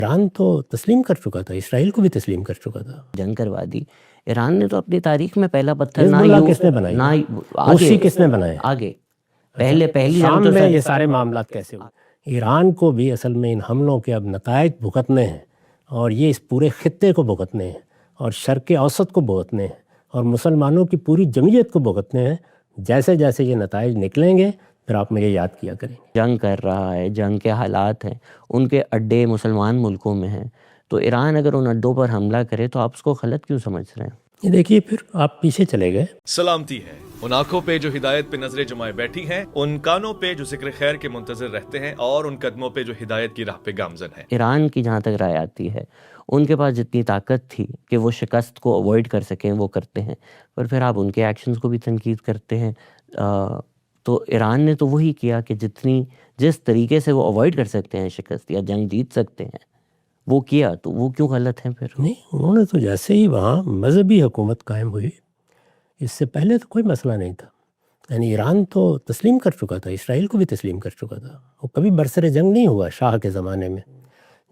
ایران تو تسلیم کر چکا تھا، اسرائیل کو بھی تسلیم کر چکا تھا. جنگ کروا دی ایران نے. تو اپنی تاریخ میں پہلا پتھر حزب اللہ کس نے بنائی؟ حوثی کس نے بنائے؟ آگے پہلی شام جنگ میں یہ سارے معاملات کیسے ہوئے؟ ایران کو بھی اصل میں ان حملوں کے اب نتائج بھگتنے ہیں، اور یہ اس پورے خطے کو بھگتنے ہیں، اور شرق اوسط کو بھگتنے ہیں، اور مسلمانوں کی پوری جمعیت کو بھگتنے ہیں. جیسے جیسے یہ نتائج نکلیں گے پھر آپ مجھے یاد کیا کریں گے. جنگ کر رہا ہے، جنگ کے حالات ہیں، ان کے اڈے مسلمان ملکوں میں ہیں. تو ایران اگر ان اڈوں پر حملہ کرے تو آپ اس کو غلط کیوں سمجھ رہے ہیں؟ یہ دیکھیے پھر آپ پیچھے چلے گئے. سلامتی ہے ان آنکھوں پہ جو ہدایت پہ نظریں جمائے بیٹھی ہیں، ان کانوں پہ جو ذکر خیر کے منتظر رہتے ہیں، اور ان قدموں پہ جو ہدایت کی راہ پہ گامزن ہیں. ایران کی جہاں تک رائے آتی ہے، ان کے پاس جتنی طاقت تھی کہ وہ شکست کو اوائڈ کر سکیں وہ کرتے ہیں، پر پھر آپ ان کے ایکشنز کو بھی تنقید کرتے ہیں. تو ایران نے تو وہی کیا کہ جس طریقے سے وہ اوائڈ کر سکتے ہیں شکست یا جنگ جیت سکتے ہیں وہ کیا. تو وہ کیوں غلط ہیں پھر؟ نہیں، انہوں نے تو جیسے ہی وہاں مذہبی حکومت قائم ہوئی، اس سے پہلے تو کوئی مسئلہ نہیں تھا. یعنی ایران تو تسلیم کر چکا تھا، اسرائیل کو بھی تسلیم کر چکا تھا. وہ کبھی برسر جنگ نہیں ہوا شاہ کے زمانے میں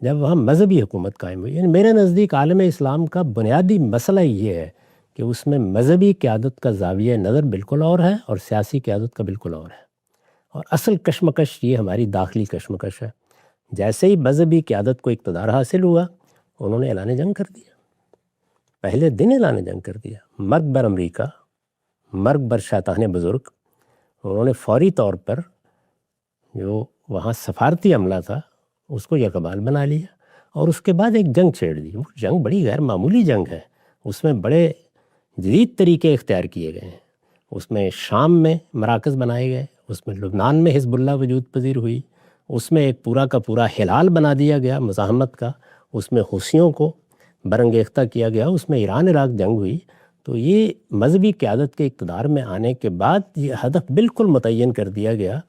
جب وہاں مذہبی حکومت قائم ہوئی. یعنی میرے نزدیک عالم اسلام کا بنیادی مسئلہ یہ ہے کہ اس میں مذہبی قیادت کا زاویہ نظر بالکل اور ہے اور سیاسی قیادت کا بالکل اور ہے. اور اصل کشمکش یہ ہماری داخلی کشمکش ہے. جیسے ہی مذہبی قیادت کو اقتدار حاصل ہوا انہوں نے اعلان جنگ کر دیا. پہلے دن اعلان جنگ کر دیا. مرگ بر امریکہ، مرگ بر شیطان بزرگ. انہوں نے فوری طور پر جو وہاں سفارتی عملہ تھا اس کو یکبال بنا لیا، اور اس کے بعد ایک جنگ چھیڑ دی. وہ جنگ بڑی غیر معمولی جنگ ہے، اس میں بڑے جدید طریقے اختیار کیے گئے ہیں. اس میں شام میں مراکز بنائے گئے، اس میں لبنان میں حزب اللہ وجود پذیر ہوئی، اس میں ایک پورا کا پورا ہلال بنا دیا گیا مزاحمت کا، اس میں حوثیوں کو برانگیختہ کیا گیا، اس میں ایران عراق جنگ ہوئی. تو یہ مذہبی قیادت کے اقتدار میں آنے کے بعد یہ ہدف بالکل متعین کر دیا گیا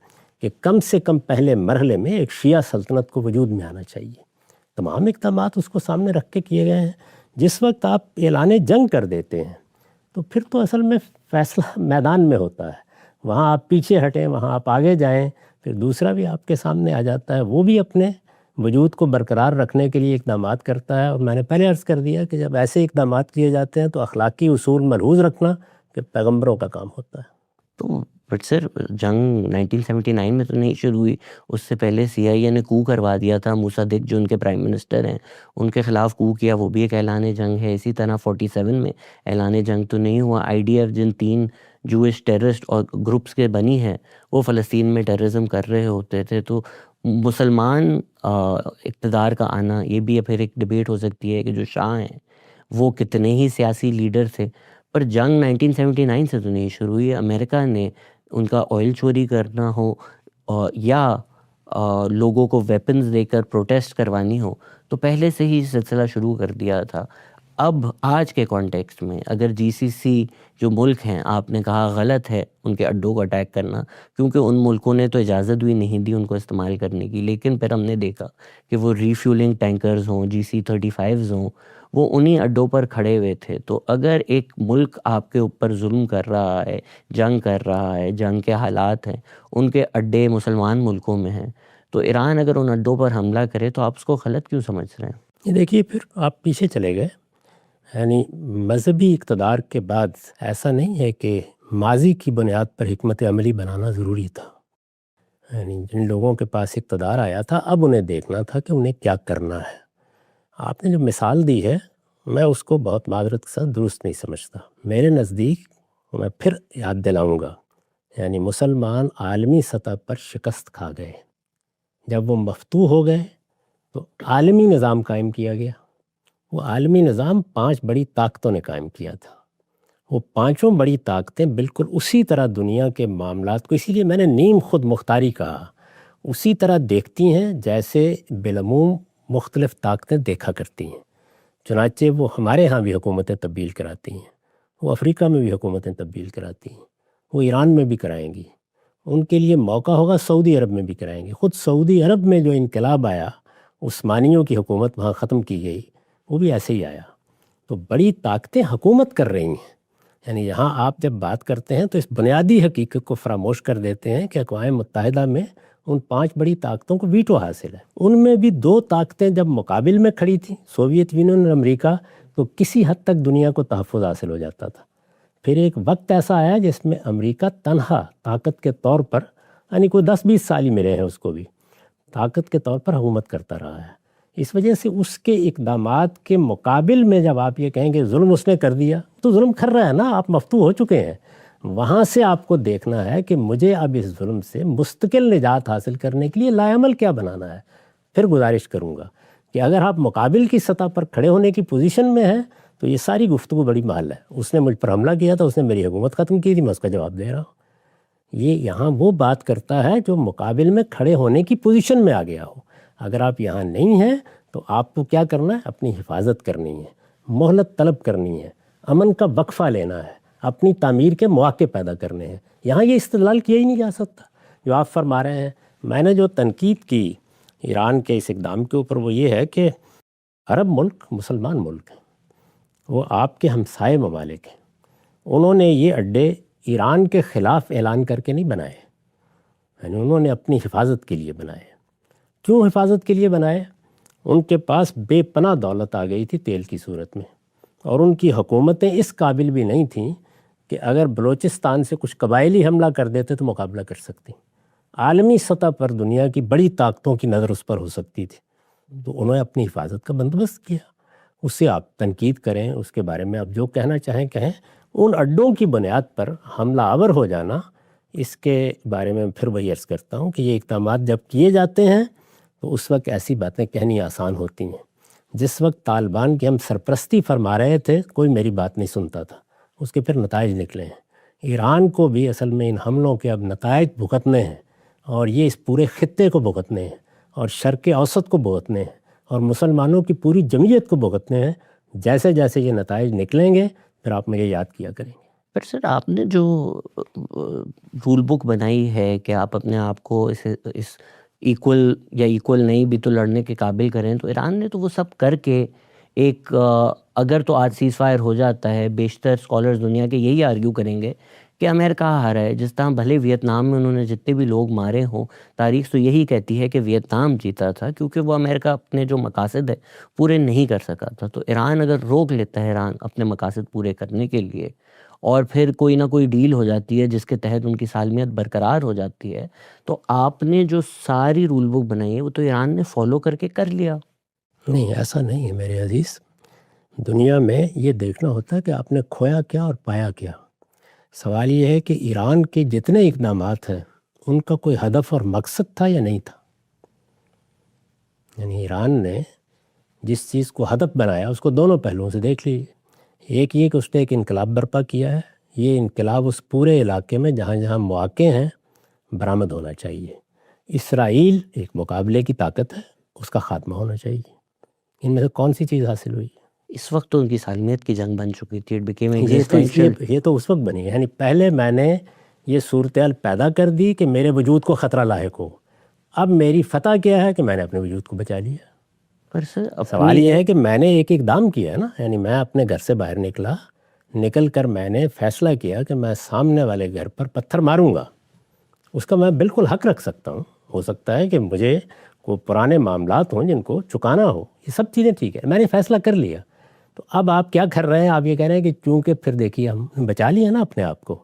کہ کم سے کم پہلے مرحلے میں ایک شیعہ سلطنت کو وجود میں آنا چاہیے. تمام اقدامات اس کو سامنے رکھ کے کیے گئے ہیں. جس وقت آپ اعلان جنگ کر دیتے ہیں تو پھر تو اصل میں فیصلہ میدان میں ہوتا ہے. وہاں آپ پیچھے ہٹیں، وہاں آپ آگے جائیں، پھر دوسرا بھی آپ کے سامنے آ جاتا ہے، وہ بھی اپنے وجود کو برقرار رکھنے کے لیے اقدامات کرتا ہے. اور میں نے پہلے عرض کر دیا کہ جب ایسے اقدامات کیے جاتے ہیں تو اخلاقی اصول ملحوظ رکھنا کہ پیغمبروں کا کام ہوتا ہے. تو بٹ سر جنگ 1979 میں تو نہیں شروع ہوئی، اس سے پہلے سی آئی اے نے کو کروا دیا تھا. موسادق جو ان کے پرائم منسٹر ہیں ان کے خلاف کو کیا، وہ بھی ایک اعلان جنگ ہے. اسی طرح 47 میں اعلان جنگ تو نہیں ہوا. آئی ڈی ایف جن 3 جوئش ٹیررسٹ اور گروپس کے بنی ہیں وہ فلسطین میں ٹیررزم کر رہے ہوتے تھے. تو مسلمان اقتدار کا آنا یہ بھی پھر ایک ڈبیٹ ہو سکتی ہے کہ جو شاہ ہیں وہ کتنے ہی سیاسی لیڈر تھے، پر جنگ 1979 سے تو نہیں شروع ہوئی. امریکہ نے ان کا آئل چوری کرنا ہو یا لوگوں کو ویپنز دے کر پروٹیسٹ کروانی ہو تو پہلے سے ہی سلسلہ شروع کر دیا تھا. اب آج کے کانٹیکسٹ میں اگر جی سی سی جو ملک ہیں، آپ نے کہا غلط ہے ان کے اڈوں کو اٹیک کرنا کیونکہ ان ملکوں نے تو اجازت بھی نہیں دی ان کو استعمال کرنے کی، لیکن پھر ہم نے دیکھا کہ وہ ریفیولنگ ٹینکرز ہوں، GC-35s ہوں، وہ انہی اڈوں پر کھڑے ہوئے تھے. تو اگر ایک ملک آپ کے اوپر ظلم کر رہا ہے، جنگ کر رہا ہے، جنگ کے حالات ہیں، ان کے اڈے مسلمان ملکوں میں ہیں، تو ایران اگر ان اڈوں پر حملہ کرے تو آپ اس کو غلط کیوں سمجھ رہے ہیں؟ یہ دیکھیے پھر آپ پیچھے چلے گئے. یعنی مذہبی اقتدار کے بعد ایسا نہیں ہے کہ ماضی کی بنیاد پر حکمت عملی بنانا ضروری تھا. یعنی جن لوگوں کے پاس اقتدار آیا تھا اب انہیں دیکھنا تھا کہ انہیں کیا کرنا ہے. آپ نے جو مثال دی ہے میں اس کو بہت معذرت کے ساتھ درست نہیں سمجھتا. میرے نزدیک میں پھر یاد دلاؤں گا، یعنی مسلمان عالمی سطح پر شکست کھا گئے. جب وہ مفتوح ہو گئے تو عالمی نظام قائم کیا گیا. وہ عالمی نظام 5 بڑی طاقتوں نے قائم کیا تھا. وہ 5 بڑی طاقتیں بالکل اسی طرح دنیا کے معاملات کو، اسی لیے میں نے نیم خود مختاری کہا، اسی طرح دیکھتی ہیں جیسے بالعموم مختلف طاقتیں دیکھا کرتی ہیں. چنانچہ وہ ہمارے ہاں بھی حکومتیں تبدیل کراتی ہیں، وہ افریقہ میں بھی حکومتیں تبدیل کراتی ہیں، وہ ایران میں بھی کرائیں گی. ان کے لیے موقع ہوگا سعودی عرب میں بھی کرائیں گی. خود سعودی عرب میں جو انقلاب آیا، عثمانیوں کی حکومت وہاں ختم کی گئی، وہ بھی ایسے ہی آیا. تو بڑی طاقتیں حکومت کر رہی ہیں. یعنی یہاں آپ جب بات کرتے ہیں تو اس بنیادی حقیقت کو فراموش کر دیتے ہیں کہ اقوام متحدہ میں ان 5 بڑی طاقتوں کو ویٹو حاصل ہے. ان میں بھی 2 طاقتیں جب مقابل میں کھڑی تھیں، سوویت یونین اور امریکہ، تو کسی حد تک دنیا کو تحفظ حاصل ہو جاتا تھا. پھر ایک وقت ایسا آیا جس میں امریکہ تنہا طاقت کے طور پر، یعنی کوئی 10-20 سال ہی ملے ہیں اس کو بھی، طاقت کے طور پر حکومت کرتا رہا ہے. اس وجہ سے اس کے اقدامات کے مقابل میں جب آپ یہ کہیں کہ ظلم اس نے کر دیا، تو ظلم کر رہا ہے نا، آپ مفتو ہو چکے ہیں. وہاں سے آپ کو دیکھنا ہے کہ مجھے اب اس ظلم سے مستقل نجات حاصل کرنے کے لیے لائعمل کیا بنانا ہے. پھر گزارش کروں گا کہ اگر آپ مقابل کی سطح پر کھڑے ہونے کی پوزیشن میں ہیں تو یہ ساری گفتگو بڑی محال ہے. اس نے مجھ پر حملہ کیا تھا، اس نے میری حکومت ختم کی تھی، میں اس کا جواب دے رہا ہوں. یہ یہاں وہ بات کرتا ہے جو مقابل میں کھڑے ہونے کی پوزیشن میں آ گیا ہو. اگر آپ یہاں نہیں ہیں تو آپ کو کیا کرنا ہے؟ اپنی حفاظت کرنی ہے، مہلت طلب کرنی ہے، امن کا وقفہ لینا ہے، اپنی تعمیر کے مواقع پیدا کرنے ہیں. یہاں یہ استدلال کیا ہی نہیں جا سکتا جو آپ فرما رہے ہیں. میں نے جو تنقید کی ایران کے اس اقدام کے اوپر وہ یہ ہے کہ عرب ملک مسلمان ملک ہیں، وہ آپ کے ہمسائے ممالک ہیں. انہوں نے یہ اڈے ایران کے خلاف اعلان کر کے نہیں بنائے، یعنی انہوں نے اپنی حفاظت کے لیے بنائے. کیوں حفاظت کے لیے بنائے؟ ان کے پاس بے پناہ دولت آ گئی تھی تیل کی صورت میں، اور ان کی حکومتیں اس قابل بھی نہیں تھیں کہ اگر بلوچستان سے کچھ قبائلی حملہ کر دیتے تو مقابلہ کر سکتی. عالمی سطح پر دنیا کی بڑی طاقتوں کی نظر اس پر ہو سکتی تھی، تو انہوں نے اپنی حفاظت کا بندوبست کیا. اس سے آپ تنقید کریں، اس کے بارے میں آپ جو کہنا چاہیں کہیں. ان اڈوں کی بنیاد پر حملہ آور ہو جانا، اس کے بارے میں پھر وہی عرض کرتا ہوں کہ یہ اقدامات جب کیے جاتے ہیں تو اس وقت ایسی باتیں کہنی آسان ہوتی ہیں. جس وقت طالبان کی ہم سرپرستی فرما رہے تھے کوئی میری بات نہیں سنتا تھا، اس کے پھر نتائج نکلے ہیں. ایران کو بھی اصل میں ان حملوں کے اب نتائج بھگتنے ہیں، اور یہ اس پورے خطے کو بھگتنے ہیں، اور شرق اوسط کو بھگتنے ہیں، اور مسلمانوں کی پوری جمعیت کو بھگتنے ہیں. جیسے جیسے یہ نتائج نکلیں گے پھر آپ مجھے یاد کیا کریں گے. پر سر، آپ نے جو رول بک بنائی ہے کہ آپ اپنے آپ کو اس ایکول یا ایکول نہیں بھی تو لڑنے کے قابل کریں، تو ایران نے تو وہ سب کر کے ایک اگر تو آج سیز فائر ہو جاتا ہے، بیشتر اسکالرز دنیا کے یہی آرگیو کریں گے کہ امریکہ ہارا ہے. جس طرح بھلے ویتنام میں انہوں نے جتنے بھی لوگ مارے ہوں، تاریخ تو یہی کہتی ہے کہ ویتنام جیتا تھا کیونکہ وہ امریکہ اپنے جو مقاصد ہے پورے نہیں کر سکا تھا. تو ایران اگر روک لیتا ہے ایران اپنے مقاصد پورے کرنے کے لیے، اور پھر کوئی نہ کوئی ڈیل ہو جاتی ہے جس کے تحت ان کی سالمیت برقرار ہو جاتی ہے، تو آپ نے جو ساری رول بک بنائی ہے وہ تو ایران نے فالو کر کے کر لیا. نہیں، ایسا نہیں ہے میرے عزیز. دنیا میں یہ دیکھنا ہوتا ہے کہ آپ نے کھویا کیا اور پایا کیا. سوال یہ ہے کہ ایران کے جتنے اقدامات ہیں ان کا کوئی ہدف اور مقصد تھا یا نہیں تھا. یعنی ایران نے جس چیز کو ہدف بنایا اس کو دونوں پہلوؤں سے دیکھ لیجیے. ایک یہ کہ اس نے ایک انقلاب برپا کیا ہے، یہ انقلاب اس پورے علاقے میں جہاں جہاں مواقع ہیں برآمد ہونا چاہیے. اسرائیل ایک مقابلے کی طاقت ہے، اس کا خاتمہ ہونا چاہیے. ان میں سے کون سی چیز حاصل ہوئی؟ اس وقت تو ان کی سالمیت کی جنگ بن چکی تھی. یہ تو اس وقت بنی ہے. یعنی پہلے میں نے یہ صورتحال پیدا کر دی کہ میرے وجود کو خطرہ لاحق ہو. اب میری فتح کیا ہے کہ میں نے اپنے وجود کو بچا لیا. پر سر سوال یہ ہے کہ میں نے ایک اقدام کیا ہے نا، یعنی میں اپنے گھر سے باہر نکل کر میں نے فیصلہ کیا کہ میں سامنے والے گھر پر پتھر ماروں گا. اس کا میں بالکل حق رکھ سکتا ہوں. ہو سکتا ہے کہ مجھے کوئی پرانے معاملات ہوں جن کو چکانا ہو، یہ سب چیزیں ٹھیک ہے، میں نے فیصلہ کر لیا. تو اب آپ کیا کر رہے ہیں؟ آپ یہ کہہ رہے ہیں کہ چونکہ پھر دیکھیے ہم بچا لیا نا اپنے آپ کو،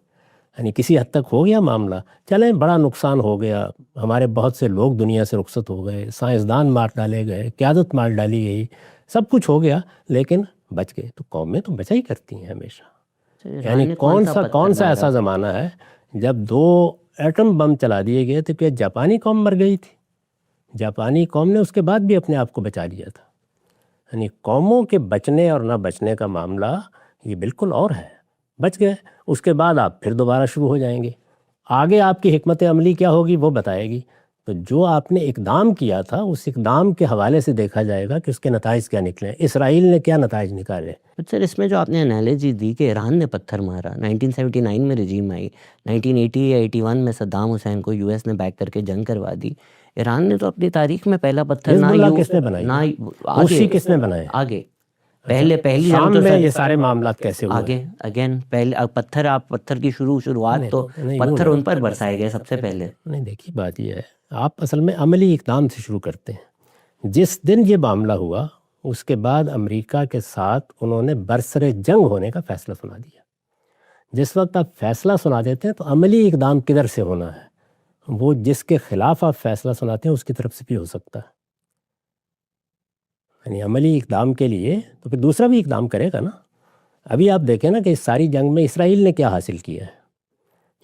یعنی کسی حد تک ہو گیا معاملہ. چلیں، بڑا نقصان ہو گیا، ہمارے بہت سے لوگ دنیا سے رخصت ہو گئے، سائنسدان مار ڈالے گئے، قیادت مار ڈالی گئی، سب کچھ ہو گیا، لیکن بچ گئے. تو قومیں تو بچا ہی کرتی ہیں ہمیشہ. یعنی کون سا ایسا زمانہ ہے جب 2 ایٹم بم چلا دیے گئے تھے کہ جاپانی قوم مر گئی تھی؟ جاپانی قوم نے اس کے بعد بھی اپنے آپ کو بچا لیا تھا. یعنی قوموں کے بچنے اور نہ بچنے کا معاملہ یہ بالکل اور ہے. بچ گئے، اس کے بعد آپ پھر دوبارہ شروع ہو جائیں گے. آگے آپ کی حکمت عملی کیا ہوگی وہ بتائے گی. تو جو آپ نے اقدام کیا تھا اس اقدام کے حوالے سے دیکھا جائے گا کہ اس کے نتائج کیا نکلے. اسرائیل نے کیا نتائج نکالے؟ سر، اس میں جو آپ نے انالوجی دی کہ ایران نے پتھر مارا، 1979 میں رجیم آئی، 1980 یا 81 میں صدام حسین کو US نے بیک کر کے جنگ کروا دی. ایران نے تو اپنی تاریخ میں پہلا پتھر کس نے بنائی؟ کس نے بنائے؟ پہلی جنگ شام تو میں سر یہ سارے معاملات کیسے ہوئے؟ آگے اگین پہلے پتھر کی شروعات تو پتھر ان پر برسائے گئے سب سے پہلے. نہیں دیکھیے بات یہ ہے، آپ اصل میں عملی اقدام سے شروع کرتے ہیں. جس دن یہ معاملہ ہوا اس کے بعد امریکہ کے ساتھ انہوں نے برسر جنگ ہونے کا فیصلہ سنا دیا. جس وقت آپ فیصلہ سنا دیتے ہیں تو عملی اقدام کدھر سے ہونا ہے؟ وہ جس کے خلاف آپ فیصلہ سناتے ہیں اس کی طرف سے بھی ہو سکتا ہے. یعنی عملی اقدام کے لیے تو پھر دوسرا بھی اقدام کرے گا نا. ابھی آپ دیکھیں نا کہ اس ساری جنگ میں اسرائیل نے کیا حاصل کیا ہے.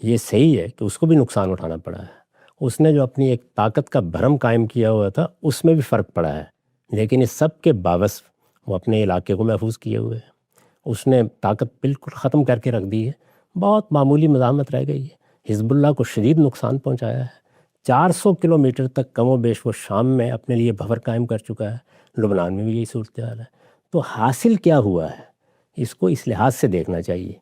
یہ صحیح ہے کہ اس کو بھی نقصان اٹھانا پڑا ہے. اس نے جو اپنی ایک طاقت کا بھرم قائم کیا ہوا تھا اس میں بھی فرق پڑا ہے، لیکن اس سب کے باوجود وہ اپنے علاقے کو محفوظ کیے ہوئے ہے. اس نے طاقت بالکل ختم کر کے رکھ دی ہے. بہت معمولی مزاحمت رہ گئی ہے. حزب اللہ کو شدید نقصان پہنچایا ہے. 400 کلومیٹر تک کم و بیش وہ شام میں اپنے لیے بفر قائم کر چکا ہے. لبنان میں بھی یہی صورتحال ہے. تو حاصل کیا ہوا ہے اس کو اس لحاظ سے دیکھنا چاہیے.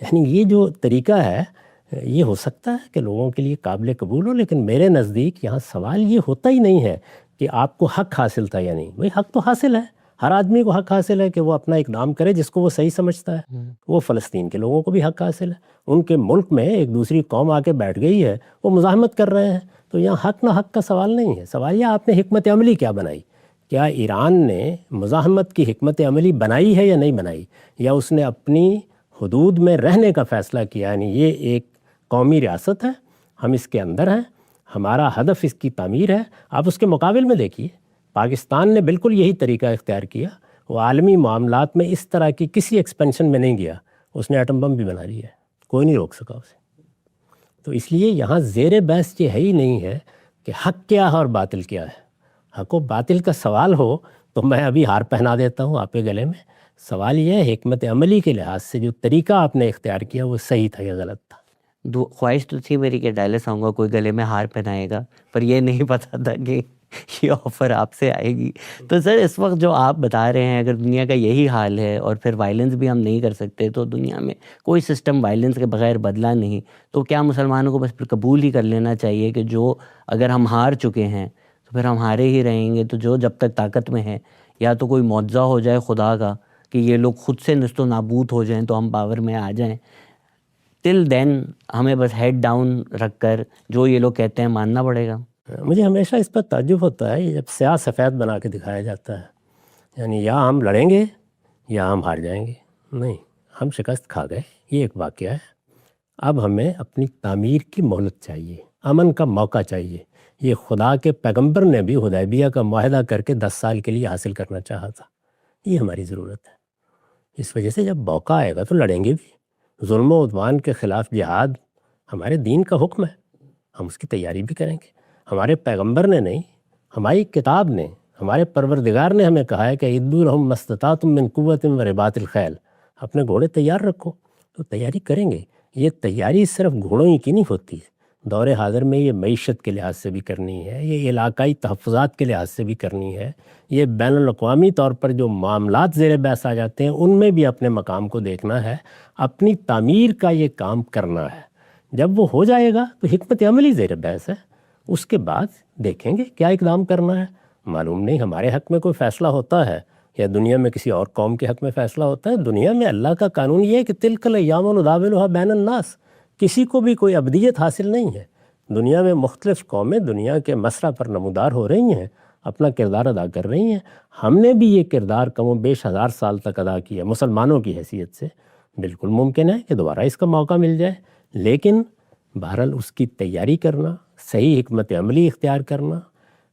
یعنی یہ جو طریقہ ہے یہ ہو سکتا ہے کہ لوگوں کے لیے قابل قبول ہو، لیکن میرے نزدیک یہاں سوال یہ ہوتا ہی نہیں ہے کہ آپ کو حق حاصل تھا یا نہیں. بھئی حق تو حاصل ہے، ہر آدمی کو حق حاصل ہے کہ وہ اپنا اقدام کرے جس کو وہ صحیح سمجھتا ہے. وہ فلسطین کے لوگوں کو بھی حق حاصل ہے. ان کے ملک میں ایک دوسری قوم آ کے بیٹھ گئی ہے، وہ مزاحمت کر رہے ہیں. تو یہاں حق نہ حق کا سوال نہیں ہے. سوال یہ آپ نے حکمت عملی کیا بنائی. کیا ایران نے مزاحمت کی حکمت عملی بنائی ہے یا نہیں بنائی، یا اس نے اپنی حدود میں رہنے کا فیصلہ کیا. یعنی یہ ایک قومی ریاست ہے، ہم اس کے اندر ہیں، ہمارا ہدف اس کی تعمیر ہے. آپ اس کے مقابل میں دیکھیے پاکستان نے بالکل یہی طریقہ اختیار کیا. وہ عالمی معاملات میں اس طرح کی کسی ایکسپینشن میں نہیں گیا. اس نے ایٹم بم بھی بنا لیا ہے، کوئی نہیں روک سکا اسے. تو اس لیے یہاں زیر بحث یہ ہے ہی نہیں ہے کہ حق کیا ہے اور باطل کیا ہے. حق و باطل کا سوال ہو تو میں ابھی ہار پہنا دیتا ہوں آپ کے گلے میں. سوال یہ ہے حکمت عملی کے لحاظ سے جو طریقہ آپ نے اختیار کیا وہ صحیح تھا یا غلط تھا. خواہش تو تھی میری کہ ڈائلس آؤں گا کوئی گلے میں ہار پہنائے گا، پر یہ نہیں پتا تھا کہ یہ آفر آپ سے آئے گی. تو سر اس وقت جو آپ بتا رہے ہیں اگر دنیا کا یہی حال ہے اور پھر وائلنس بھی ہم نہیں کر سکتے، تو دنیا میں کوئی سسٹم وائلنس کے بغیر بدلا نہیں، تو کیا مسلمانوں کو بس پھر قبول ہی کر لینا چاہیے کہ جو اگر ہم ہار چکے ہیں تو پھر ہم ہارے ہی رہیں گے. تو جو جب تک طاقت میں ہے یا تو کوئی معجزہ ہو جائے خدا کا کہ یہ لوگ خود سے نست و نابود ہو جائیں تو ہم پاور میں آ جائیں. ٹل دین ہمیں بس ہیڈ ڈاؤن رکھ کر جو یہ لوگ کہتے ہیں ماننا پڑے گا. مجھے ہمیشہ اس پر تعجب ہوتا ہے جب سیاہ سفید بنا کے دکھایا جاتا ہے. یعنی یا ہم لڑیں گے یا ہم ہار جائیں گے. نہیں، ہم شکست کھا گئے، یہ ایک واقعہ ہے. اب ہمیں اپنی تعمیر کی مہلت چاہیے، امن کا موقع چاہیے. یہ خدا کے پیغمبر نے بھی حدیبیہ کا معاہدہ کر کے 10 سال کے لیے حاصل کرنا چاہا تھا. یہ ہماری ضرورت ہے. اس وجہ سے جب موقع آئے گا تو لڑیں گے بھی. ظلم و عدوان کے خلاف جہاد ہمارے دین کا حکم ہے، ہم اس کی تیاری بھی کریں گے. ہمارے پیغمبر نے نہیں، ہماری کتاب نے، ہمارے پروردگار نے ہمیں کہا ہے کہ اعدوا لہم ما استطعتم من قوۃ ورباط الخیل. اپنے گھوڑے تیار رکھو. تو تیاری کریں گے. یہ تیاری صرف گھوڑوں ہی کی نہیں ہوتی ہے. دور حاضر میں یہ معیشت کے لحاظ سے بھی کرنی ہے، یہ علاقائی تحفظات کے لحاظ سے بھی کرنی ہے، یہ بین الاقوامی طور پر جو معاملات زیر بحث آ جاتے ہیں ان میں بھی اپنے مقام کو دیکھنا ہے. اپنی تعمیر کا یہ کام کرنا ہے. جب وہ ہو جائے گا تو حکمت عملی زیر بحث ہے. اس کے بعد دیکھیں گے کیا اقدام کرنا ہے. معلوم نہیں ہمارے حق میں کوئی فیصلہ ہوتا ہے یا دنیا میں کسی اور قوم کے حق میں فیصلہ ہوتا ہے. دنیا میں اللہ کا قانون یہ ہے کہ تلک الایام نداولها بین الناس. کسی کو بھی کوئی ابدیت حاصل نہیں ہے. دنیا میں مختلف قومیں دنیا کے مسرح پر نمودار ہو رہی ہیں، اپنا کردار ادا کر رہی ہیں. ہم نے بھی یہ کردار کم و بیش 1000 سال تک ادا کیا مسلمانوں کی حیثیت سے. بالکل ممکن ہے کہ دوبارہ اس کا موقع مل جائے، لیکن بہرحال اس کی تیاری کرنا، صحیح حکمت عملی اختیار کرنا،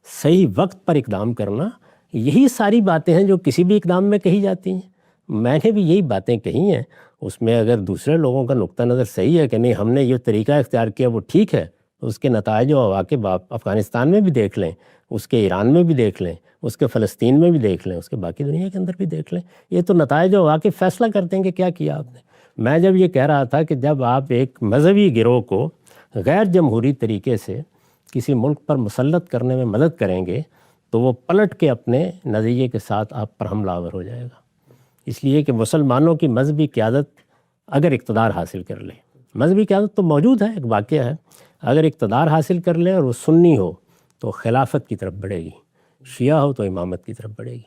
صحیح وقت پر اقدام کرنا، یہی ساری باتیں ہیں جو کسی بھی اقدام میں کہی جاتی ہیں. میں نے بھی یہی باتیں کہی ہیں. اس میں اگر دوسرے لوگوں کا نقطہ نظر صحیح ہے کہ نہیں ہم نے یہ طریقہ اختیار کیا وہ ٹھیک ہے، تو اس کے نتائج و عواقب آپ افغانستان میں بھی دیکھ لیں، اس کے ایران میں بھی دیکھ لیں، اس کے فلسطین میں بھی دیکھ لیں، اس کے باقی دنیا کے اندر بھی دیکھ لیں. یہ تو نتائج و عواقب فیصلہ کرتے ہیں کہ کیا کیا آپ نے. میں جب یہ کہہ رہا تھا کہ جب آپ ایک مذہبی گروہ کو غیر جمہوری طریقے سے کسی ملک پر مسلط کرنے میں مدد کریں گے تو وہ پلٹ کے اپنے نظریے کے ساتھ آپ پر حملہ آور ہو جائے گا. اس لیے کہ مسلمانوں کی مذہبی قیادت اگر اقتدار حاصل کر لے، مذہبی قیادت تو موجود ہے، ایک واقعہ ہے، اگر اقتدار حاصل کر لے اور وہ سنی ہو تو خلافت کی طرف بڑھے گی، شیعہ ہو تو امامت کی طرف بڑھے گی.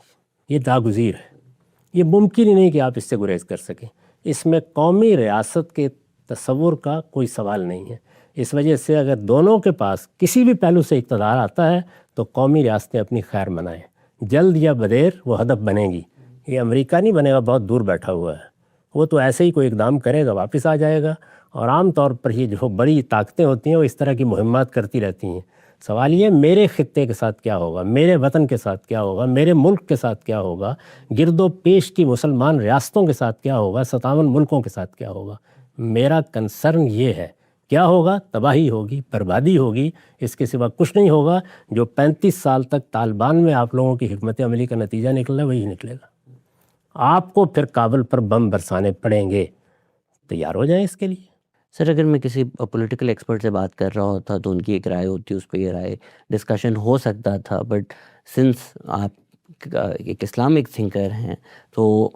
یہ ناگزیر ہے. یہ ممکن ہی نہیں کہ آپ اس سے گریز کر سکیں. اس میں قومی ریاست کے تصور کا کوئی سوال نہیں ہے. اس وجہ سے اگر دونوں کے پاس کسی بھی پہلو سے اقتدار آتا ہے تو قومی ریاستیں اپنی خیر منائیں. جلد یا بدیر وہ ہدف بنے گی. یہ امریکہ نہیں بنے گا، بہت دور بیٹھا ہوا ہے. وہ تو ایسے ہی کوئی اقدام کرے گا، واپس آ جائے گا. اور عام طور پر یہ جو بڑی طاقتیں ہوتی ہیں وہ اس طرح کی مہمات کرتی رہتی ہیں. سوال یہ میرے خطے کے ساتھ کیا ہوگا، میرے وطن کے ساتھ کیا ہوگا، میرے ملک کے ساتھ کیا ہوگا، گرد و پیش کی مسلمان ریاستوں کے ساتھ کیا ہوگا، 57 ملکوں کے ساتھ کیا ہوگا. میرا کنسرن یہ ہے. کیا ہوگا؟ تباہی ہوگی، بربادی ہوگی. اس کے سوا کچھ نہیں ہوگا. جو 35 سال تک طالبان میں آپ لوگوں کی حکمت عملی کا نتیجہ نکلا وہی نکلے گا. آپ کو پھر کابل پر بم برسانے پڑیں گے. تیار ہو جائیں اس کے لیے. سر اگر میں کسی پولیٹیکل ایکسپرٹ سے بات کر رہا ہوتا تو ان کی ایک رائے ہوتی، اس پہ یہ رائے ڈسکشن ہو سکتا تھا. بٹ سنس آپ ایک اسلامک تھنکر ہیں تو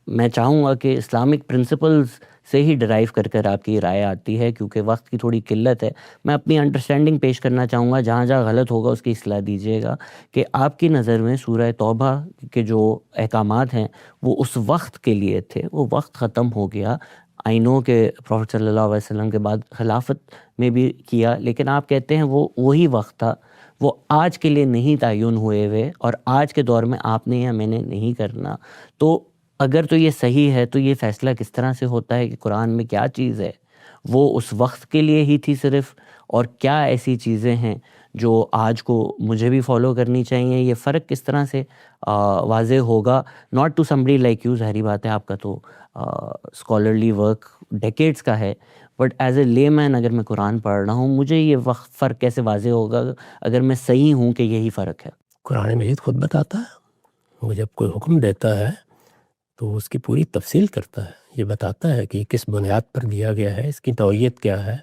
میں چاہوں گا کہ اسلامک پرنسپلز سے ہی ڈرائیو کر آپ کی رائے آتی ہے. کیونکہ وقت کی تھوڑی قلت ہے، میں اپنی انڈرسٹینڈنگ پیش کرنا چاہوں گا. جہاں جہاں غلط ہوگا اس کی اصلاح دیجیے گا. کہ آپ کی نظر میں سورہ توبہ کے جو احکامات ہیں وہ اس وقت کے لیے تھے، وہ وقت ختم ہو گیا. آئی نو کہ پروفٹ صلی اللہ علیہ وسلم کے بعد خلافت میں بھی کیا، لیکن آپ کہتے ہیں وہ وہی وقت تھا، وہ آج کے لیے نہیں تعین ہوئے ہوئے، اور آج کے دور میں آپ نے یا میں نے نہیں کرنا. تو اگر تو یہ صحیح ہے تو یہ فیصلہ کس طرح سے ہوتا ہے کہ قرآن میں کیا چیز ہے وہ اس وقت کے لیے ہی تھی صرف، اور کیا ایسی چیزیں ہیں جو آج کو مجھے بھی فالو کرنی چاہیے؟ یہ فرق کس طرح سے واضح ہوگا؟ Not to somebody like you, ظاہری بات ہے آپ کا تو اسکالرلی ورک ڈیکیڈس کا ہے، بٹ ایز اے لے مین اگر میں قرآن پڑھ رہا ہوں مجھے یہ وقت فرق کیسے واضح ہوگا اگر میں صحیح ہوں کہ یہی فرق ہے؟ قرآن مجید خود بتاتا ہے. وہ جب کوئی حکم دیتا ہے تو اس کی پوری تفصیل کرتا ہے. یہ بتاتا ہے کہ کس بنیاد پر دیا گیا ہے، اس کی نوعیت کیا ہے،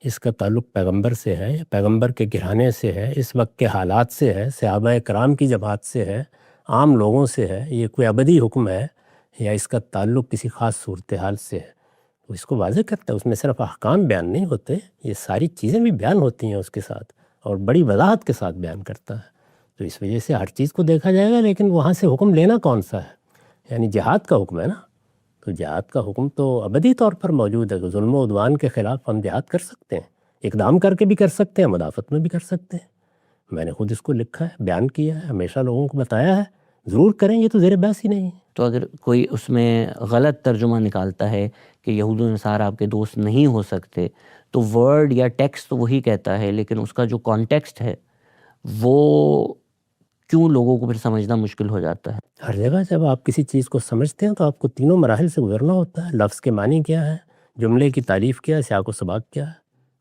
اس کا تعلق پیغمبر سے ہے یا پیغمبر کے گھرانے سے ہے، اس وقت کے حالات سے ہے، صحابہ کرام کی جماعت سے ہے، عام لوگوں سے ہے، یہ کوئی ابدی حکم ہے یا اس کا تعلق کسی خاص صورتحال سے ہے. تو اس کو واضح کرتا ہے. اس میں صرف احکام بیان نہیں ہوتے، یہ ساری چیزیں بھی بیان ہوتی ہیں اس کے ساتھ، اور بڑی وضاحت کے ساتھ بیان کرتا ہے. تو اس وجہ سے ہر چیز کو دیکھا جائے گا. لیکن وہاں سے حکم لینا کون سا ہے؟ یعنی جہاد کا حکم ہے نا. تو جہاد کا حکم تو ابدی طور پر موجود ہے کہ ظلم و عدوان کے خلاف ہم جہاد کر سکتے ہیں، اقدام کر کے بھی کر سکتے ہیں، مدافعت میں بھی کر سکتے ہیں. میں نے خود اس کو لکھا ہے، بیان کیا ہے، ہمیشہ لوگوں کو بتایا ہے. ضرور کریں، یہ تو زیر بحث ہی نہیں ہے. تو اگر کوئی اس میں غلط ترجمہ نکالتا ہے کہ یہود و نصارہ آپ کے دوست نہیں ہو سکتے، تو ورڈ یا ٹیکسٹ تو وہی کہتا ہے، لیکن اس کا جو کانٹیکسٹ ہے وہ کیوں لوگوں کو پھر سمجھنا مشکل ہو جاتا ہے؟ ہر جگہ جب آپ کسی چیز کو سمجھتے ہیں تو آپ کو تینوں مراحل سے گزرنا ہوتا ہے. لفظ کے معنی کیا ہے، جملے کی تعریف کیا ہے، سیاق و سباق کیا ہے.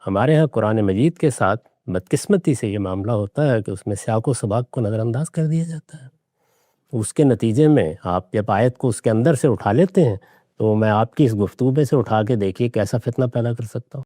ہمارے ہاں قرآن مجید کے ساتھ بدقسمتی سے یہ معاملہ ہوتا ہے کہ اس میں سیاق و سباق کو نظر انداز کر دیا جاتا ہے. اس کے نتیجے میں آپ جب آیت کو اس کے اندر سے اٹھا لیتے ہیں تو میں آپ کی اس گفتگو میں سے اٹھا کے دیکھیے کیسا فتنہ پیدا کر سکتا ہوں.